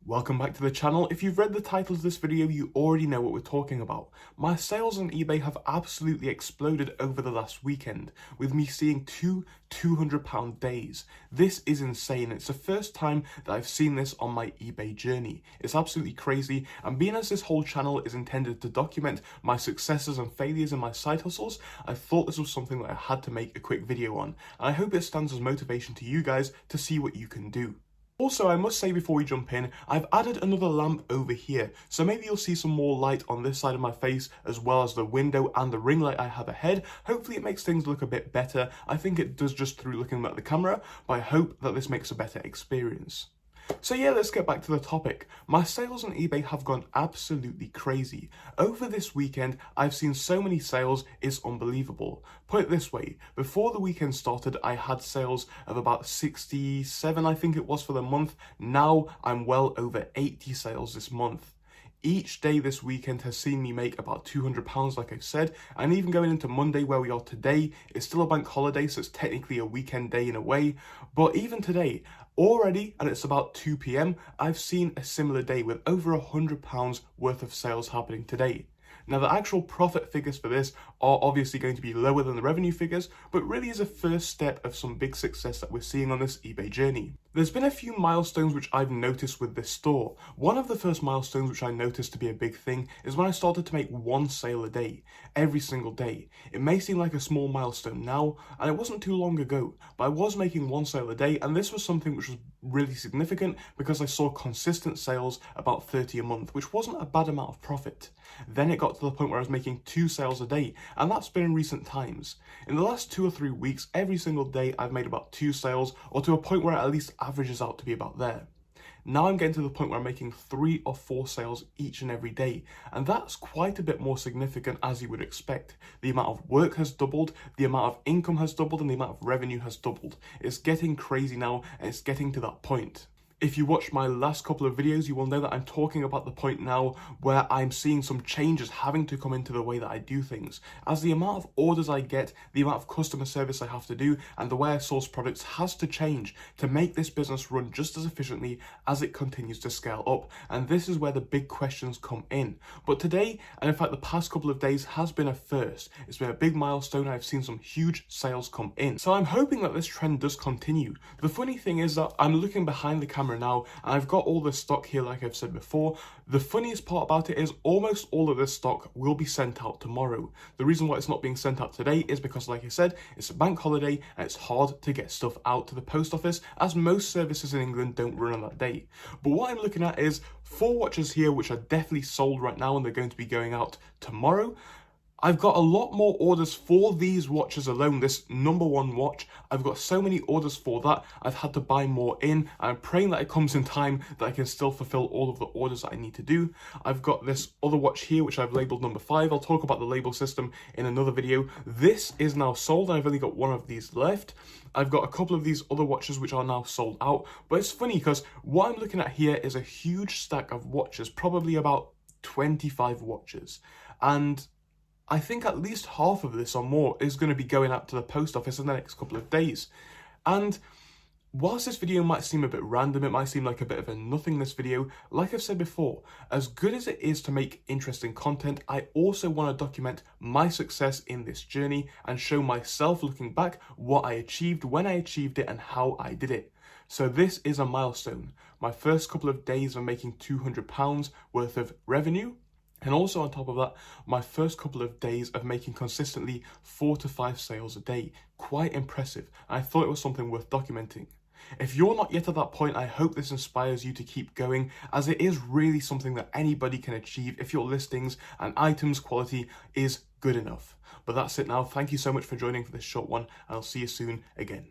Welcome back to the channel. If you've read the title of this video, you already know what we're talking about. My sales on eBay have absolutely exploded over the last weekend, with me seeing two £200 days. This is insane. It's the first time that I've seen this on my eBay journey. It's absolutely crazy, and being as this whole channel is intended to document my successes and failures in my side hustles, I thought this was something that I had to make a quick video on, and I hope it stands as motivation to you guys to see what you can do. Also, I must say before we jump in, I've added another lamp over here, so maybe you'll see some more light on this side of my face, as well as the window and the ring light I have ahead. Hopefully it makes things look a bit better. I think it does just through looking at the camera, but I hope that this makes a better experience. So yeah, let's get back to the topic. My sales on eBay have gone absolutely crazy. Over this weekend, I've seen so many sales, it's unbelievable. Put it this way, before the weekend started, I had sales of about 67, I think it was, for the month. Now I'm well over 80 sales this month. Each day this weekend has seen me make about £200, like I said, and even going into Monday where we are today, it's still a bank holiday, so it's technically a weekend day in a way, but even today, already, and it's about 2 p.m, I've seen a similar day with over £100 worth of sales happening today. Now, the actual profit figures for this are obviously going to be lower than the revenue figures, but really is a first step of some big success that we're seeing on this eBay journey. There's been a few milestones which I've noticed with this store. One of the first milestones which I noticed to be a big thing is when I started to make one sale a day, every single day. It may seem like a small milestone now, and it wasn't too long ago, but I was making one sale a day, and this was something which was really significant because I saw consistent sales, about 30 a month, which wasn't a bad amount of profit. Then it got to the point where I was making 2 sales a day, and that's been in recent times. In the last 2 or 3 weeks, every single day I've made about 2 sales, or to a point where it at least averages out to be about there. Now I'm getting to the point where I'm making 3 or 4 sales each and every day, and that's quite a bit more significant as you would expect. The amount of work has doubled, the amount of income has doubled, and the amount of revenue has doubled. It's getting crazy now, and it's getting to that point. If you watched my last couple of videos, you will know that I'm talking about the point now where I'm seeing some changes having to come into the way that I do things. As the amount of orders I get, the amount of customer service I have to do, and the way I source products has to change to make this business run just as efficiently as it continues to scale up. And this is where the big questions come in. But today, and in fact the past couple of days, has been a first. It's been a big milestone. I've seen some huge sales come in. So I'm hoping that this trend does continue. The funny thing is that I'm looking behind the camera now, and I've got all this stock here like I've said before. The funniest part about it is almost all of this stock will be sent out tomorrow. The reason why it's not being sent out today is because, like I said, it's a bank holiday and it's hard to get stuff out to the post office, as most services in England don't run on that day. But what I'm looking at is 4 watches here which are definitely sold right now, and they're going to be going out tomorrow. I've got a lot more orders for these watches alone, this #1 watch. I've got so many orders for that, I've had to buy more in, and I'm praying that it comes in time that I can still fulfill all of the orders that I need to do. I've got this other watch here, which I've labelled #5. I'll talk about the label system in another video. This is now sold, and I've only got 1 of these left. I've got a couple of these other watches which are now sold out, but it's funny because what I'm looking at here is a huge stack of watches, probably about 25 watches, and I think at least half of this or more is going to be going out to the post office in the next couple of days. And whilst this video might seem a bit random, it might seem like a bit of a nothingness video, like I've said before, as good as it is to make interesting content, I also want to document my success in this journey and show myself looking back what I achieved, when I achieved it, and how I did it. So this is a milestone. My first couple of days of making £200 worth of revenue. And also on top of that, my first couple of days of making consistently 4 to 5 sales a day. Quite impressive. I thought it was something worth documenting. If you're not yet at that point, I hope this inspires you to keep going, as it is really something that anybody can achieve if your listings and items quality is good enough. But that's it now. Thank you so much for joining for this short one, and I'll see you soon again.